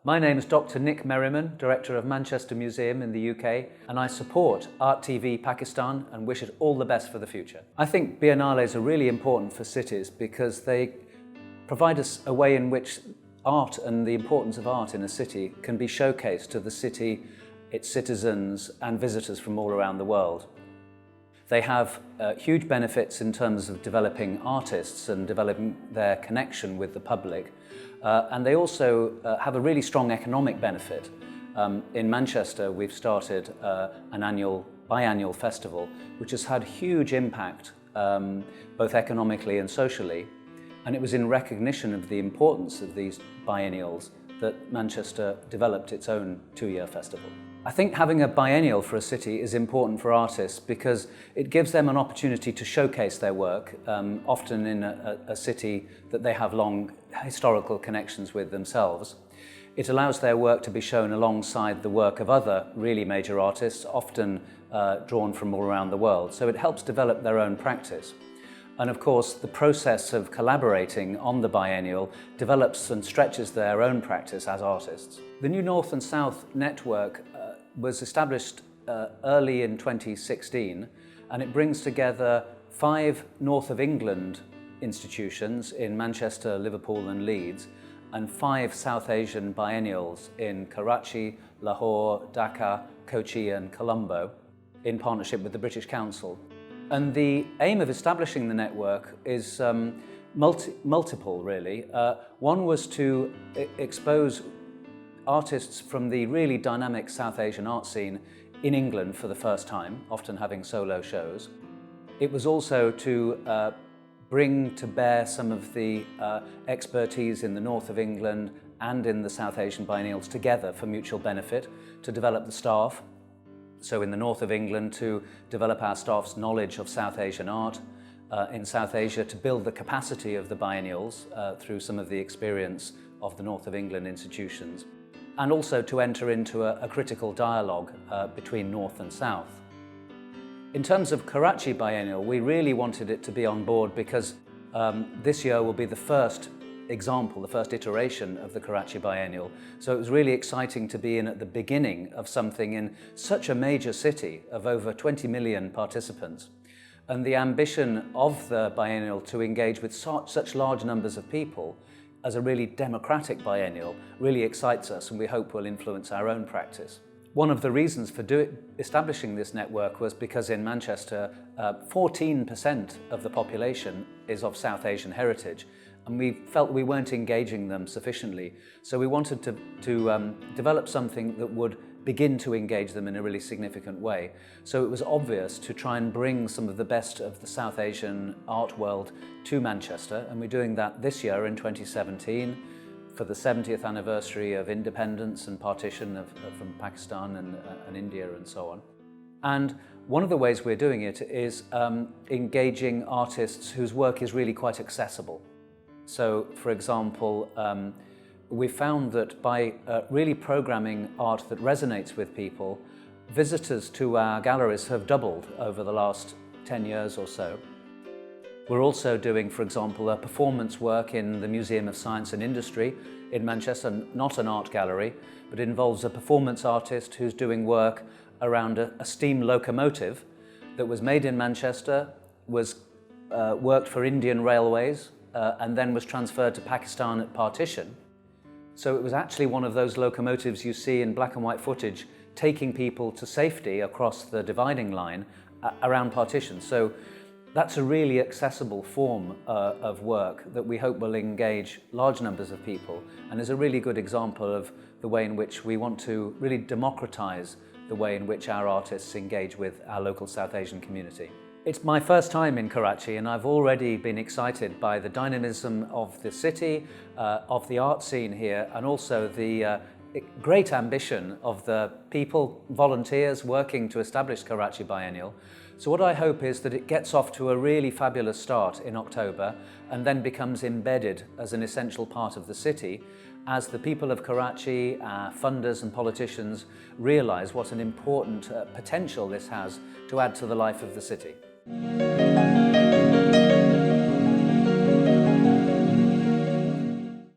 My name is Dr. Nick Merriman, Director of Manchester Museum in the UK, and I support Art TV Pakistan and wish it all the best for the future. I think biennales are really important for cities because they provide us a way in which art and the importance of art in a city can be showcased to the city, its citizens and visitors from all around the world. They have huge benefits in terms of developing artists and developing their connection with the public. And they also have a really strong economic benefit. In Manchester, we've started an biannual festival, which has had huge impact, both economically and socially. And it was in recognition of the importance of these biennials that Manchester developed its own two-year festival. I think having a biennial for a city is important for artists because it gives them an opportunity to showcase their work, often in a city that they have long historical connections with themselves. It allows their work to be shown alongside the work of other really major artists, often drawn from all around the world. So it helps develop their own practice. And of course, the process of collaborating on the biennial develops and stretches their own practice as artists. The new North and South network was established early in 2016, and it brings together 5 North of England institutions in Manchester, Liverpool and Leeds, and 5 South Asian biennials in Karachi, Lahore, Dhaka, Kochi and Colombo, in partnership with the British Council. And the aim of establishing the network is multiple, really. One was to expose artists from the really dynamic South Asian art scene in England for the first time, often having solo shows. It was also to bring to bear some of the expertise in the north of England and in the South Asian biennials together for mutual benefit, to develop the staff. So in the north of England, to develop our staff's knowledge of South Asian art. In South Asia, to build the capacity of the biennials through some of the experience of the north of England institutions. And also to enter into a critical dialogue between North and South. In terms of Karachi Biennial, we really wanted it to be on board because this year will be the first example, the first iteration of the Karachi Biennial. So it was really exciting to be in at the beginning of something in such a major city of over 20 million participants. And the ambition of the biennial to engage with such large numbers of people as a really democratic biennial really excites us, and we hope will influence our own practice. One of the reasons for establishing this network was because in Manchester, 14% of the population is of South Asian heritage, and we felt we weren't engaging them sufficiently. So we wanted to develop something that would begin to engage them in a really significant way. So it was obvious to try and bring some of the best of the South Asian art world to Manchester, and we're doing that this year in 2017 for the 70th anniversary of independence and partition from Pakistan and India and so on. And one of the ways we're doing it is engaging artists whose work is really quite accessible. So, for example, we found that by really programming art that resonates with people, visitors to our galleries have doubled over the last 10 years or so. We're also doing, for example, a performance work in the Museum of Science and Industry in Manchester, not an art gallery, but it involves a performance artist who's doing work around a steam locomotive that was made in Manchester, was worked for Indian Railways, and then was transferred to Pakistan at partition. So it was actually one of those locomotives you see in black and white footage taking people to safety across the dividing line around partition. So that's a really accessible form of work that we hope will engage large numbers of people, and is a really good example of the way in which we want to really democratize the way in which our artists engage with our local South Asian community. It's my first time in Karachi, and I've already been excited by the dynamism of the city, of the art scene here, and also the great ambition of the people, volunteers working to establish Karachi Biennial. So what I hope is that it gets off to a really fabulous start in October and then becomes embedded as an essential part of the city as the people of Karachi, funders and politicians realise what an important potential this has to add to the life of the city.